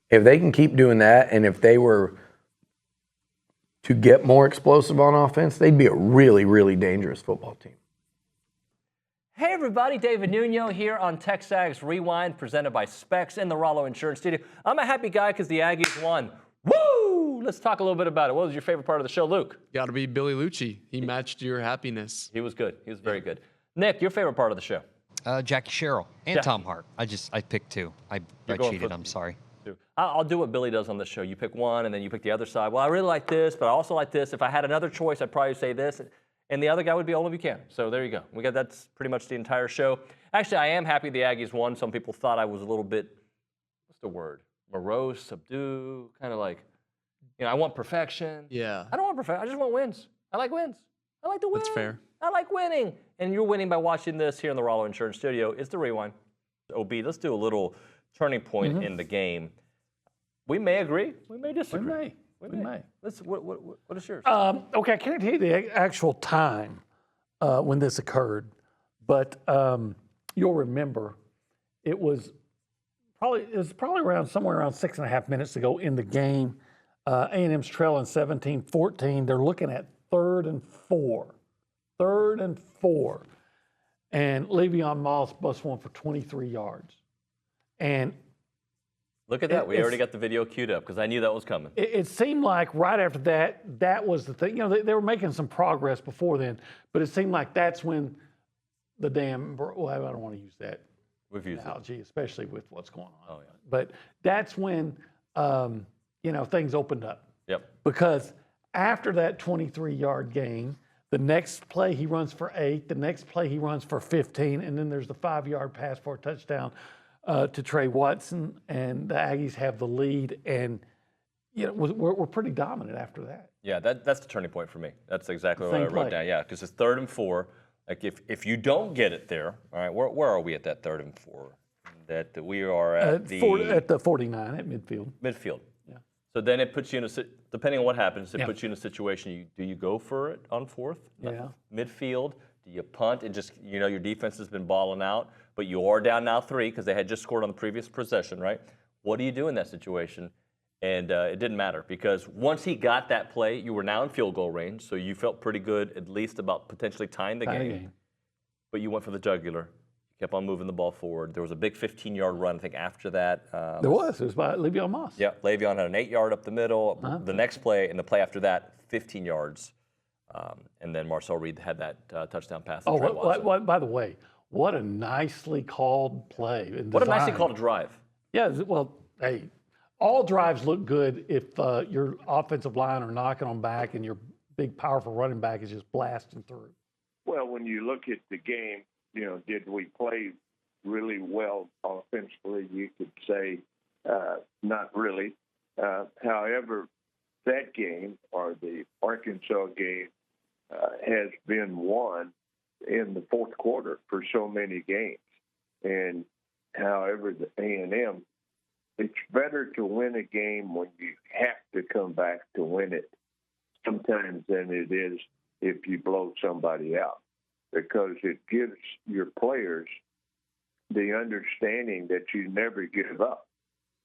If they can keep doing that, and if they were to get more explosive on offense, they'd be a really, really dangerous football team. Hey everybody, David Nuno here on TexAgs Rewind, presented by Specs in the Rollo Insurance Studio. I'm a happy guy because the Aggies won. Woo! Let's talk a little bit about it. What was your favorite part of the show, Luke? Got to be Billy Liucci. He matched your happiness. He was good. He was very good. Nick, your favorite part of the show? Jackie Sherrill and Tom Hart. I picked two. I cheated. I'm sorry. I'll do what Billy does on this show. You pick one, and then you pick the other side. Well, I really like this, but I also like this. If I had another choice, I'd probably say this. And the other guy would be Olin Buchanan. So there you go. That's pretty much the entire show. Actually, I am happy the Aggies won. Some people thought I was a little bit, what's the word? Morose, subdue, kind of like, I want perfection. Yeah. I don't want perfection. I just want wins. I like wins. I like to win. That's fair. I like winning. And you're winning by watching this here in the Rollo Insurance Studio. It's the Rewind. OB, let's do a little turning point in the game. We may agree. We may disagree. We may. What is yours? Okay, I can't tell you the actual time when this occurred, but you'll remember it was probably around somewhere around 6.5 minutes to go in the game. A&M's trailing 17-14. They're looking at 3rd and 4. 3rd and 4. And Le'Veon Moss busts one for 23 yards. And look at that. We already got the video queued up because I knew that was coming. It seemed like right after that was the thing. They were making some progress before then, but it seemed like that's when the damn, well, I don't want to use that analogy, especially with what's going on. Oh, yeah. But that's when, things opened up. Yep. Because after that 23-yard gain, the next play he runs for 8, the next play he runs for 15, and then there's the 5-yard pass for a touchdown to Trey Watson, and the Aggies have the lead, and we're pretty dominant after that. Yeah, that's the turning point for me. That's exactly what I wrote down. Yeah, because it's 3rd and 4. Like if you don't get it there, all right, where are we at that 3rd and 4? That we are at the 49 at midfield. Midfield. Yeah. So then it puts you in a depending on what happens, it puts you in a situation. Do you go for it on 4th? Yeah. Midfield. Do you punt and just your defense has been balling out, but you are down now 3 because they had just scored on the previous possession, right? What do you do in that situation? And it didn't matter because once he got that play, you were now in field goal range, so you felt pretty good at least about potentially tying the game. But you went for the jugular. Kept on moving the ball forward. There was a big 15-yard run, I think, after that. It was by Le'Veon Moss. Yeah, Le'Veon had an 8-yard up the middle. The next play and the play after that, 15 yards. And then Marcel Reed had that touchdown pass. By the way, what a nicely called play. What a nicely called drive. Yeah, well, hey, all drives look good if your offensive line are knocking them back and your big, powerful running back is just blasting through. Well, when you look at the game, did we play really well offensively? You could say not really. However, that game or the Arkansas game has been won in the 4th quarter for so many games. And however, the A&M, it's better to win a game when you have to come back to win it sometimes than it is if you blow somebody out, because it gives your players the understanding that you never give up.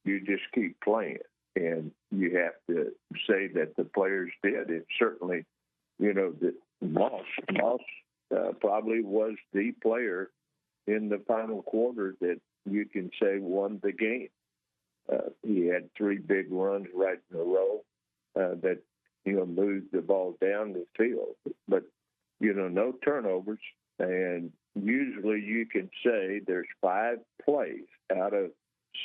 You just keep playing. And you have to say that the players did. It certainly, that Moss probably was the player in the final quarter that you can say won the game. He had 3 big runs right in a row that, moved the ball down the field. But, no turnovers. And usually you can say there's 5 plays out of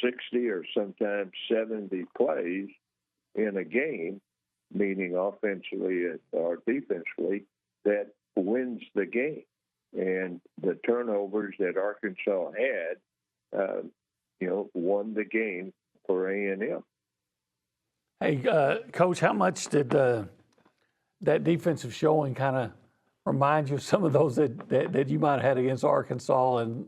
60 or sometimes 70 plays in a game, meaning offensively or defensively, that wins the game. And the turnovers that Arkansas had, won the game for A&M. Hey, Coach, how much did that defensive showing kind of remind you of some of those that you might have had against Arkansas and,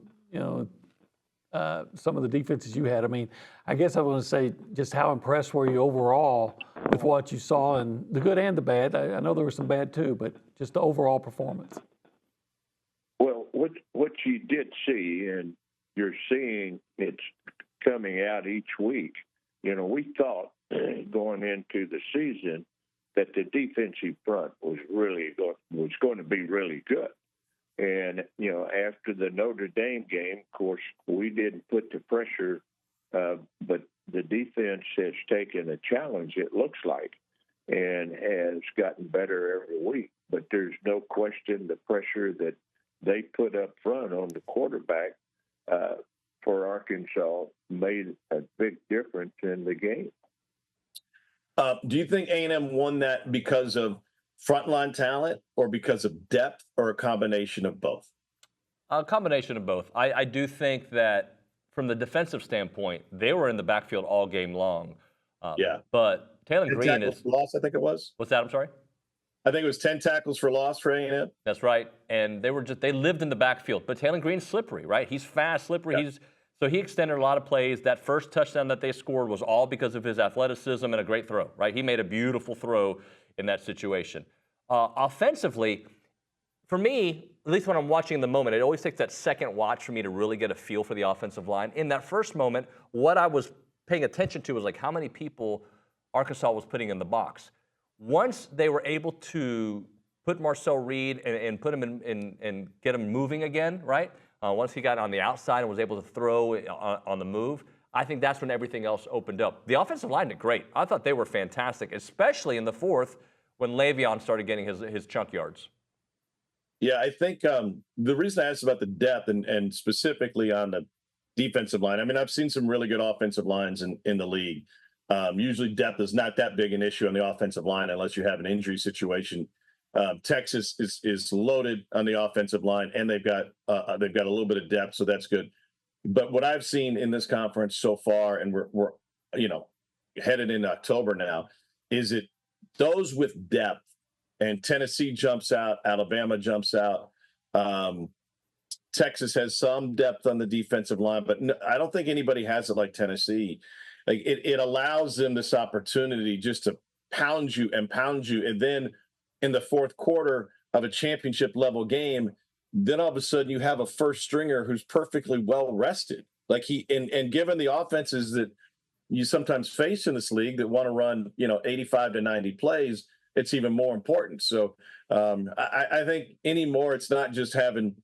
some of the defenses you had? I mean, I guess I want to say just how impressed were you overall with what you saw, and the good and the bad? I know there was some bad too, but just the overall performance. Well, what you did see, and you're seeing it's coming out each week, we thought going into the season that the defensive front was going to be really good. And, after the Notre Dame game, of course, we didn't put the pressure, but the defense has taken a challenge, it looks like, and has gotten better every week. But there's no question the pressure that they put up front on the quarterback for Arkansas made a big difference in the game. Do you think A&M won that because of frontline talent or because of depth or a combination of both? A combination of both. I do think that from the defensive standpoint, they were in the backfield all game long. But Taylor Green is loss. I think it was. What's that? I'm sorry. I think it was 10 tackles for loss for A&M. That's right. And they lived in the backfield. But Taylor Green's slippery, right? He's fast, slippery. Yeah. So he extended a lot of plays. That first touchdown that they scored was all because of his athleticism and a great throw, right? He made a beautiful throw in that situation. Offensively, for me, at least when I'm watching the moment, it always takes that second watch for me to really get a feel for the offensive line. In that first moment, what I was paying attention to was like how many people Arkansas was putting in the box. Once they were able to put Marcel Reed and put him in and get him moving again, right? Once he got on the outside and was able to throw on the move, I think that's when everything else opened up. The offensive line did great. I thought they were fantastic, especially in the fourth when Le'Veon started getting his chunk yards. Yeah, I think the reason I asked about the depth and specifically on the defensive line, I mean, I've seen some really good offensive lines in the league. Usually depth is not that big an issue on the offensive line unless you have an injury situation. Texas is loaded on the offensive line, and they've got a little bit of depth, so that's good. But what I've seen in this conference so far, and we're headed into October now, is it those with depth, and Tennessee jumps out, Alabama jumps out. Texas has some depth on the defensive line, but no, I don't think anybody has it like Tennessee. Like it allows them this opportunity just to pound you, and then in the fourth quarter of a championship level game, then all of a sudden you have a first stringer who's perfectly well rested. Like and given the offenses that you sometimes face in this league that want to run, 85 to 90 plays, it's even more important. So I think anymore, it's not just having,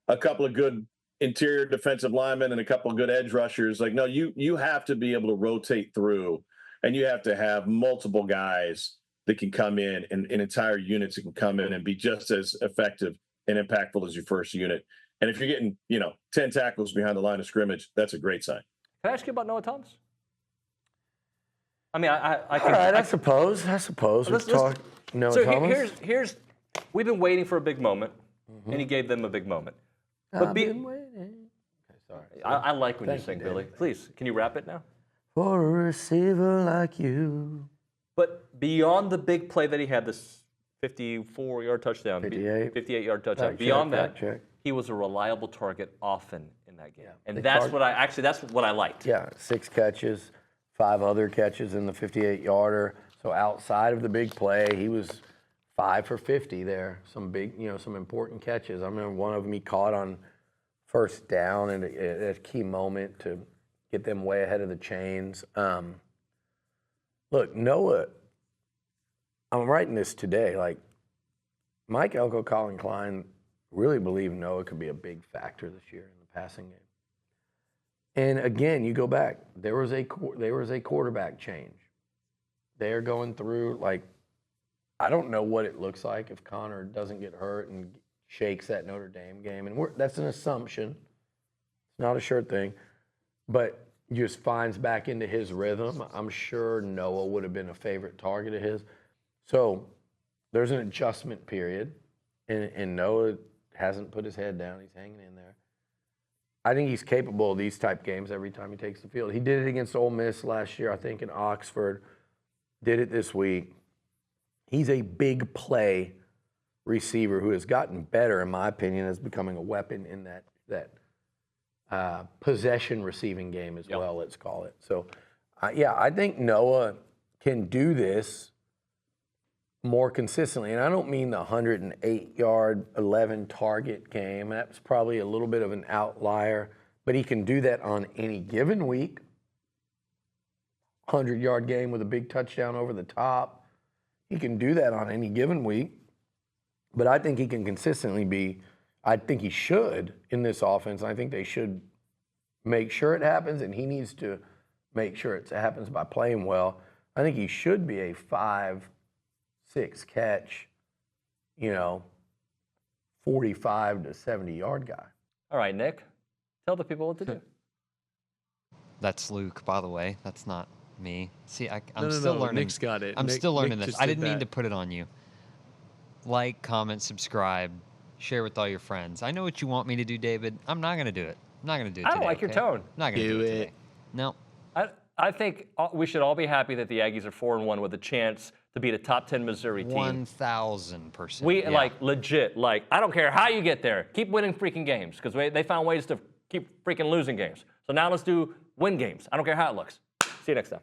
a couple of good interior defensive linemen and a couple of good edge rushers. Like, no, you have to be able to rotate through, and you have to have multiple guys that can come in and entire units that can come in and be just as effective and impactful as your first unit. And if you're getting, 10 tackles behind the line of scrimmage, that's a great sign. Can I ask you about Noah Thomas? I mean, I can. All right, I suppose. Let's talk Noah Thomas. Here's we've been waiting for a big moment, and he gave them a big moment. But I've been waiting. Okay, sorry. I like when you Thank sing, you, Billy. David. Please, can you rap it now? For a receiver like you. But beyond the big play that he had, this 54-yard touchdown, 58-yard touchdown. Beyond that, he was a reliable target often in that game, and that's what I liked. Yeah, 6 catches, 5 other catches in the 58-yarder. So outside of the big play, he was 5 for 50 there. Some big, some important catches. I remember one of them he caught on first down and a key moment to get them way ahead of the chains. Look, Noah, I'm writing this today. Like, Mike Elko, Colin Klein really believe Noah could be a big factor this year in the passing game. And again, you go back. There was a quarterback change. They are going through, like, I don't know what it looks like if Connor doesn't get hurt and shakes that Notre Dame game. And that's an assumption. It's not a sure thing. But just finds back into his rhythm. I'm sure Noah would have been a favorite target of his. So there's an adjustment period. And Noah hasn't put his head down. He's hanging in there. I think he's capable of these type games every time he takes the field. He did it against Ole Miss last year, I think, in Oxford. Did it this week. He's a big play receiver who has gotten better, in my opinion, as becoming a weapon in that possession receiving game as well, let's call it. So, I think Noah can do this more consistently. And I don't mean the 108-yard, 11-target game. That's probably a little bit of an outlier. But he can do that on any given week. 100-yard game with a big touchdown over the top. He can do that on any given week. But I think he can consistently be, I think he should in this offense. I think they should make sure it happens, and he needs to make sure it happens by playing well. I think he should be a 5-6 catch, 45 to 70-yard guy. All right, Nick, tell the people what to do. That's Luke, by the way. That's not me. See, I'm No, still learning. Nick's got it. I'm Nick- still learning Nick this. just I did didn't mean that. to put it on you. Like, comment, subscribe, share with all your friends. I know what you want me to do, David. I'm not going to do it. I'm not going to do it I don't today, like your okay? tone. I'm not going to Do do it it. today. No. I think we should all be happy that the Aggies are 4-1 with a chance to beat a top 10 Missouri team. 1,000%. We yeah. like legit, like I don't care how you get there, keep winning freaking games because they found ways to keep freaking losing games. So now let's do win games. I don't care how it looks. See you next time.